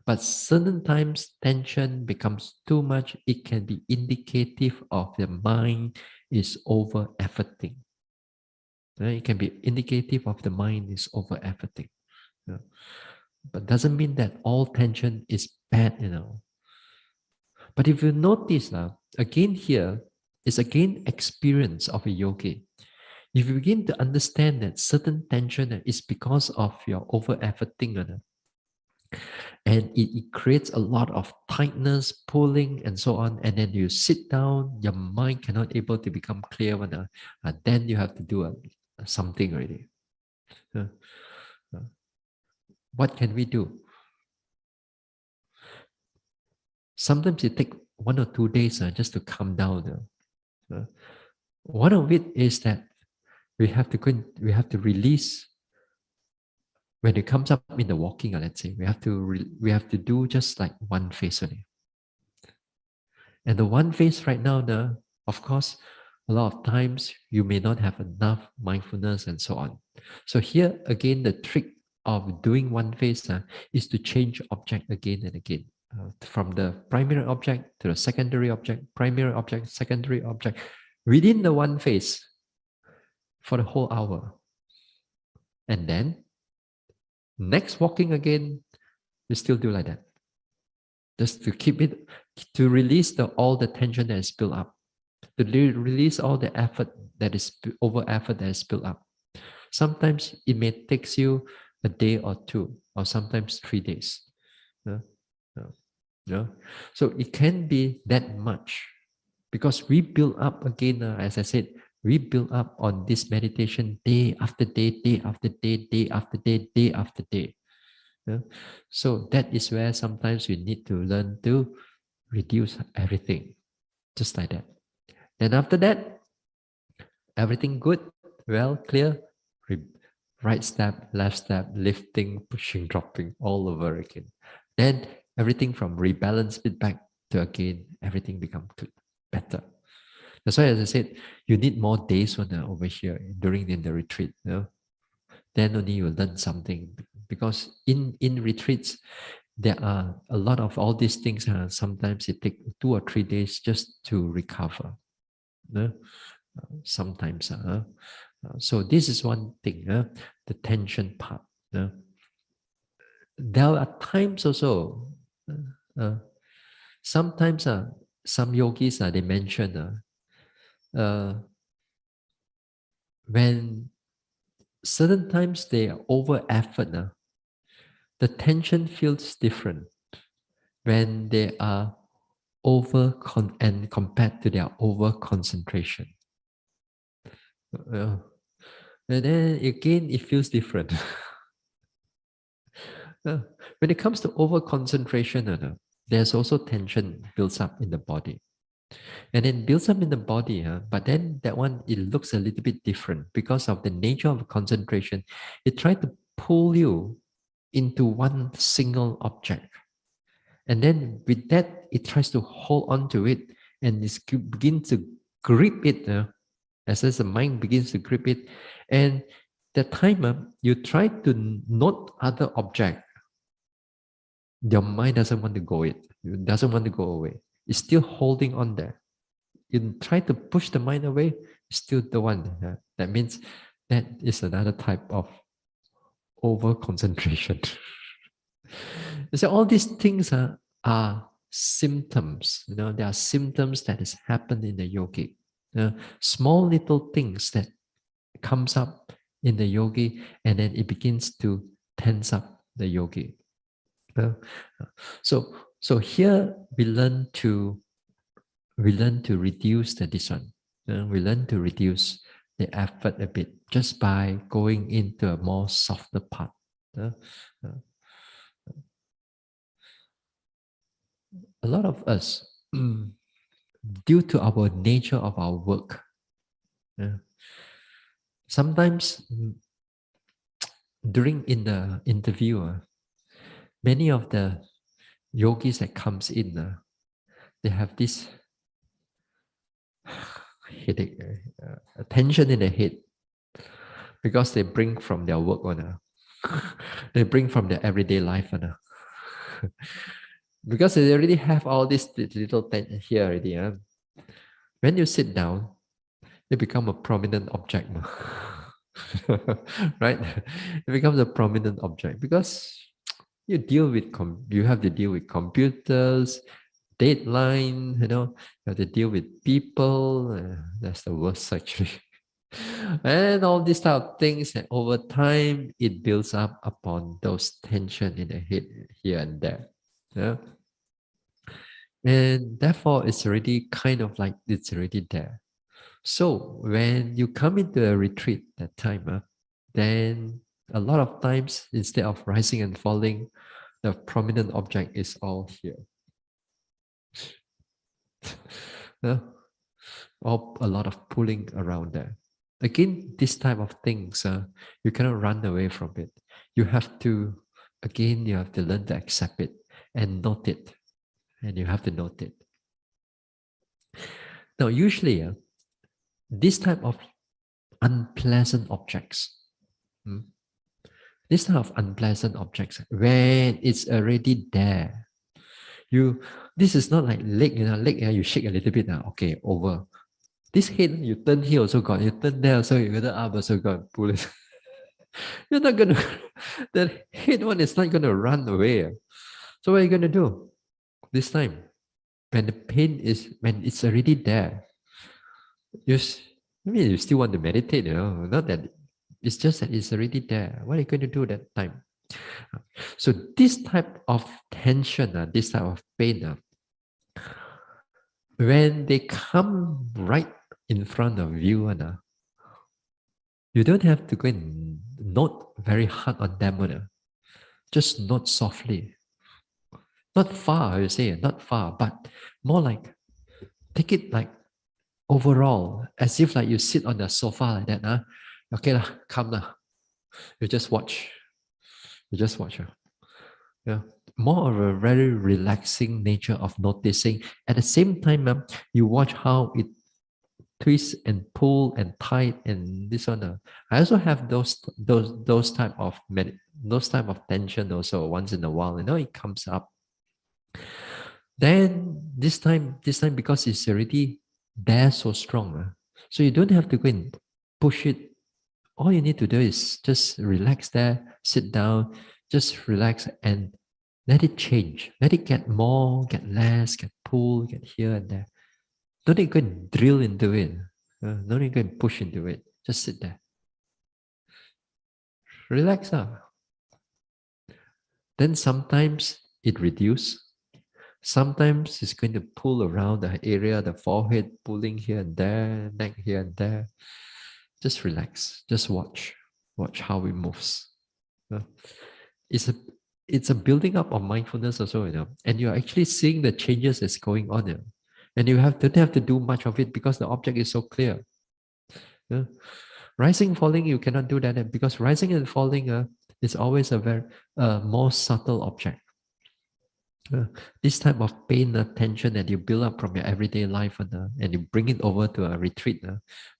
But certain times tension becomes too much. It can be indicative of the mind is over efforting. It can be indicative of the mind is over efforting. But doesn't mean that all tension is bad. But if you notice now, again here is again experience of a yogi. If you begin to understand that certain tension is because of your over efforting, and it creates a lot of tightness, pulling, and so on, and then you sit down, your mind cannot able to become clear, then you have to do something already. Uh, uh, what can we do? Sometimes it take 1 or 2 days just to calm down. One of it is that we have to release when it comes up in the walking. Let's say we have to do just like one phase only, and the one phase right now, of course, a lot of times you may not have enough mindfulness and so on. So here again, the trick of doing one phase is to change object again and again. From the primary object to the secondary object, primary object, secondary object, within the one phase for the whole hour. And then next walking again, you still do like that. Just to keep it, to release all the tension that is built up, to release all the effort that is over effort that is built up. Sometimes it may take you a day or two, or sometimes 3 days. Yeah? Yeah? So it can be that much because we build up again, as I said, we build up on this meditation day after day, day after day, day after day, day after day. Yeah? So that is where sometimes we need to learn to reduce everything, just like that. Then after that, everything good, well, clear, right step, left step, lifting, pushing, dropping, all over again. Then everything from rebalance it back to again, everything become good, better. That's why, as I said, you need more days over here during the retreat. Then only you learn something. Because in retreats, there are a lot of all these things. Sometimes it takes 2 or 3 days just to recover. Sometimes. So this is one thing, the tension part. There are times also, sometimes some yogis, they mention when certain times they are over effort, the tension feels different when they are and compared to their over concentration. And then again, it feels different. When it comes to over concentration, there's also tension builds up in the body. And it builds up in the body, but then that one, it looks a little bit different because of the nature of concentration. It tries to pull you into one single object. And then with that, it tries to hold on to it and it begins to grip it. As the mind begins to grip it. And the time you try to note other object, your mind doesn't want to go it. It doesn't want to go away. It's still holding on there. You try to push the mind away, still the one. That means that is another type of over concentration. So all these things are symptoms. There are symptoms that has happened in the yogi. Small little things that comes up in the yogi, and then it begins to tense up the yogi. So here we learn to reduce this one. We learn to reduce the effort a bit just by going into a more softer part. A lot of us, due to our nature of our work, sometimes during in the interview, many of the yogis that comes in, they have this headache, tension in the head, because they bring from their work on, they bring from their everyday life on. Because they already have all this little tension here already. When you sit down, you become a prominent object. Right? It becomes a prominent object because you have to deal with computers, deadline, you have to deal with people. That's the worst actually. And all these type of things, and over time it builds up upon those tension in the head here and there. Yeah. And therefore it's already kind of like it's already there. So when you come into a retreat that time, then a lot of times instead of rising and falling, the prominent object is all here. Or a lot of pulling around there. Again, this type of things, you cannot run away from it. You have to learn to accept it and note it. And you have to note it. Now, usually, this type of unpleasant objects, when it's already there, this is not like leg, you shake a little bit, okay, over. This head, you turn here also got, you turn there also, you turn up also got, pull it. You're not gonna, the head one is not gonna run away. So what are you gonna do this time? When it's already there, you still want to meditate, not that, it's just that it's already there. What are you going to do that time? So this type of tension, this type of pain, when they come right in front of you, you don't have to go and note very hard on them. Just note softly. Not far, you say, not far, but more like take it like overall, as if like you sit on the sofa like that. Okay, come lah. You just watch. Yeah. More of a very relaxing nature of noticing. At the same time, you watch how it twists and pull and tight and this one. I also have those type of tension also once in a while. It comes up. Then this time because it's already there so strong, so you don't have to go and push it. All you need to do is just relax there, sit down, just relax and Let it change. Let it get more, get less, get pull, get here and there. Don't need to go and drill into it. Don't need to go and push into it. Just sit there. Relax out. Then sometimes it reduces. Sometimes it's going to pull around the area, the forehead, pulling here and there, neck here and there. Just relax. Just watch. Watch how it moves. It's a it's a building up of mindfulness also, and you're actually seeing the changes that's going on. And you don't have to do much of it because the object is so clear. Rising, falling, you cannot do that because rising and falling is always a very more subtle object. This type of pain, tension that you build up from your everyday life and you bring it over to a retreat,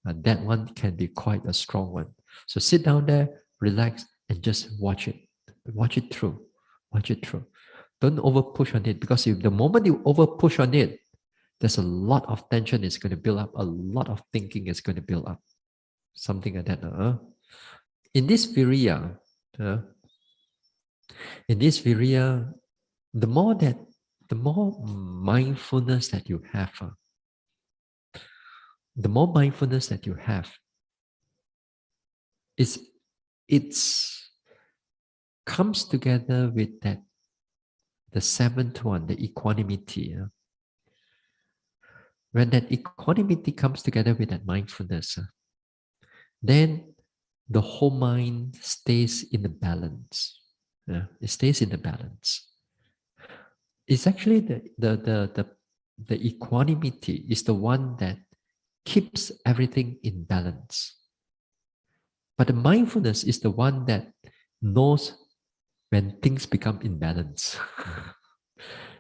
that one can be quite a strong one. So sit down there, relax, and just watch it. Watch it through. Watch it through. Don't over push on it because if the moment you over push on it, there's a lot of tension is going to build up, a lot of thinking is going to build up. Something like that. In this Viriya, the more mindfulness that you have, it's comes together with that the seventh one, the equanimity. When that equanimity comes together with that mindfulness, then the whole mind stays in the balance. It stays in the balance. It's actually the equanimity is the one that keeps everything in balance. But the mindfulness is the one that knows when things become imbalance.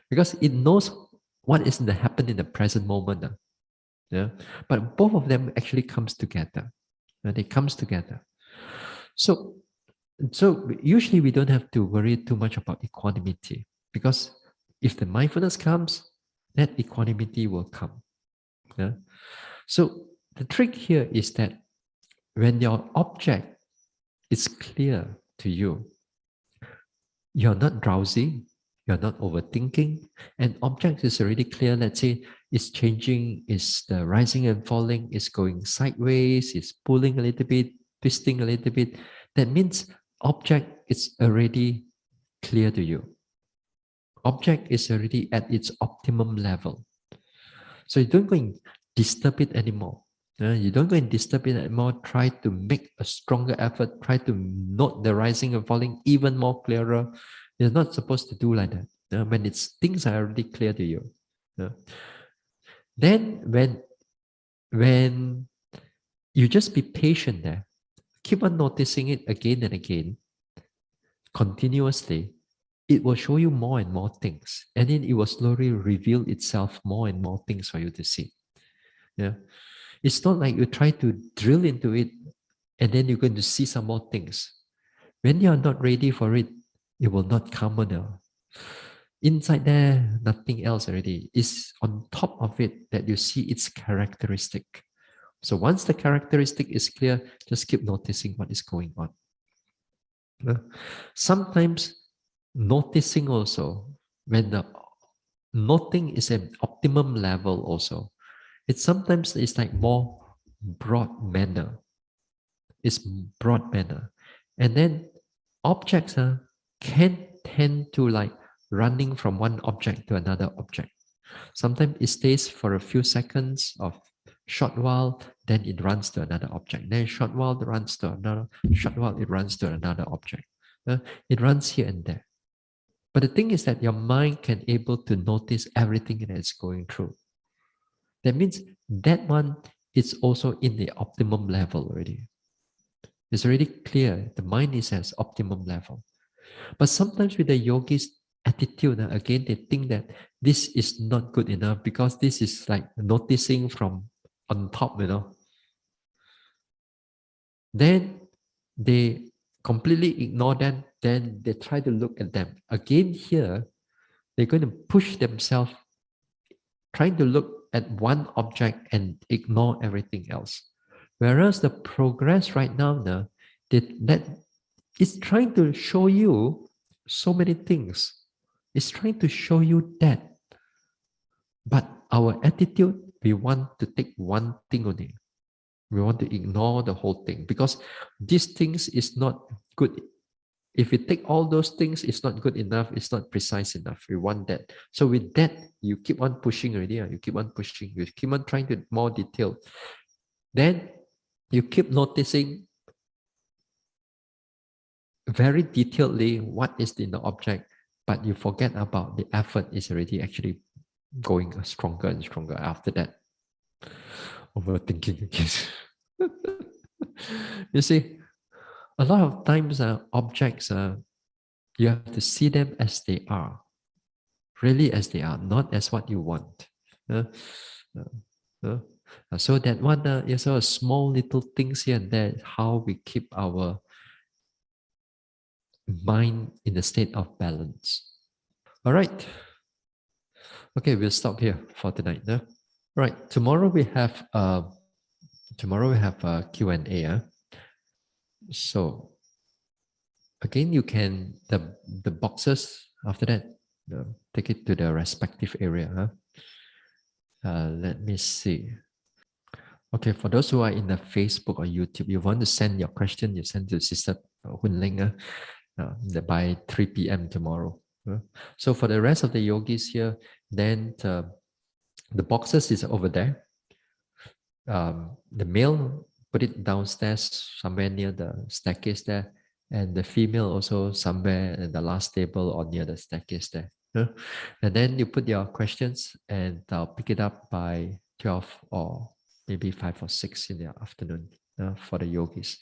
Because it knows what is to happen in the present moment. Yeah? But both of them actually comes together. They comes together. So usually we don't have to worry too much about equanimity because if the mindfulness comes, that equanimity will come. Yeah? So the trick here is that when your object is clear to you, you're not drowsy, you're not overthinking, and object is already clear. Let's say it's changing, it's the rising and falling, it's going sideways, it's pulling a little bit, twisting a little bit. That means object is already clear to you. Object is already at its optimum level. So you don't go and disturb it anymore. You don't go and disturb it anymore. Try to make a stronger effort. Try to note the rising and falling even more clearer. You're not supposed to do like that. When things are already clear to you. Then when you just be patient there, keep on noticing it again and again, continuously, it will show you more and more things. And then it will slowly reveal itself more and more things for you to see. Yeah. It's not like you try to drill into it and then you're going to see some more things. When you are not ready for it, it will not come on. Inside there, nothing else already. It's on top of it that you see its characteristic. So once the characteristic is clear, just keep noticing what is going on. Sometimes noticing also, when the noting is an optimum level also, sometimes it's like more broad manner. It's broad manner. And then objects can tend to like running from one object to another object. Sometimes it stays for a few seconds of short while, then it runs to another object. Then short while it runs to another, short while it runs to another object. It runs here and there. But the thing is that your mind can able to notice everything that is going through. That means that one is also in the optimum level already. It's already clear. The mind is at optimum level. But sometimes with the yogis' attitude, again, they think that this is not good enough because this is like noticing from on top, Then they completely ignore them. Then they try to look at them. Again, here, they're going to push themselves, trying to look at one object and ignore everything else. Whereas the progress right now, that is trying to show you so many things. It's trying to show you that. But our attitude, we want to take one thing only. We want to ignore the whole thing because these things is not good. If we take all those things, it's not good enough, it's not precise enough. We want that. So with that, you keep on pushing already. You keep on pushing. You keep on trying to more detail. Then you keep noticing very detailedly what is in the object, but you forget about the effort is already actually going stronger and stronger after that. Overthinking again. You see, a lot of times objects, you have to see them as they are, really as they are, not as what you want. Uh, uh, so that one is a small little things here and there, how we keep our mind in a state of balance. All right. Okay, we'll stop here for tonight. Right. Tomorrow we have a Q&A. So again, you can the boxes after that take it to the respective area. Let me see. Okay, for those who are in the Facebook or YouTube, you want to send your question, you send to Sister Hun Ling by 3 p.m. tomorrow. So for the rest of the yogis here, then the boxes is over there. The male put it downstairs somewhere near the staircase there, and the female also somewhere in the last table or near the staircase there. And then you put your questions, and I'll pick it up by 12 or maybe 5 or 6 in the afternoon for the yogis.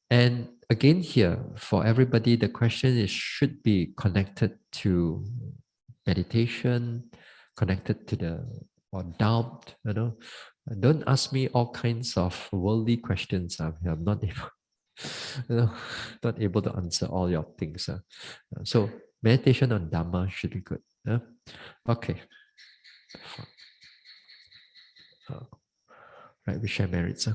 And again, here for everybody, the question is should be connected to meditation, connected to the or doubt. Don't ask me all kinds of worldly questions. I'm not able, not able to answer all your things. So meditation on Dhamma should be good. Okay. Right, we share merits.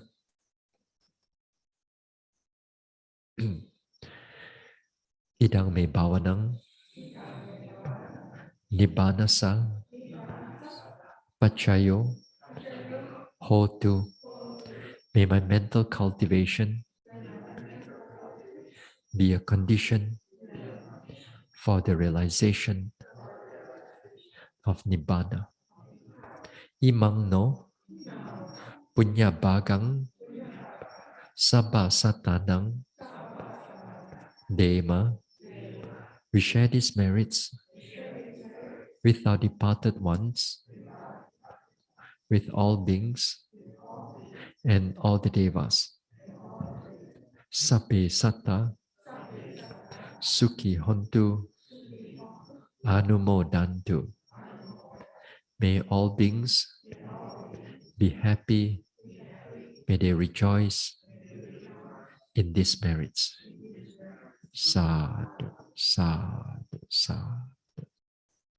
Idang me bhavanang nibbanasa pachayo hotu. May my mental cultivation be a condition for the realization of Nibbana. Imang no punya bagang sabba satanang dema. We share these merits with our departed ones, with all beings and all the devas. Sape satta sukhi hontu anumodantu. May all beings be happy. May they rejoice in these merits. Sadhu, sadhu, sadhu.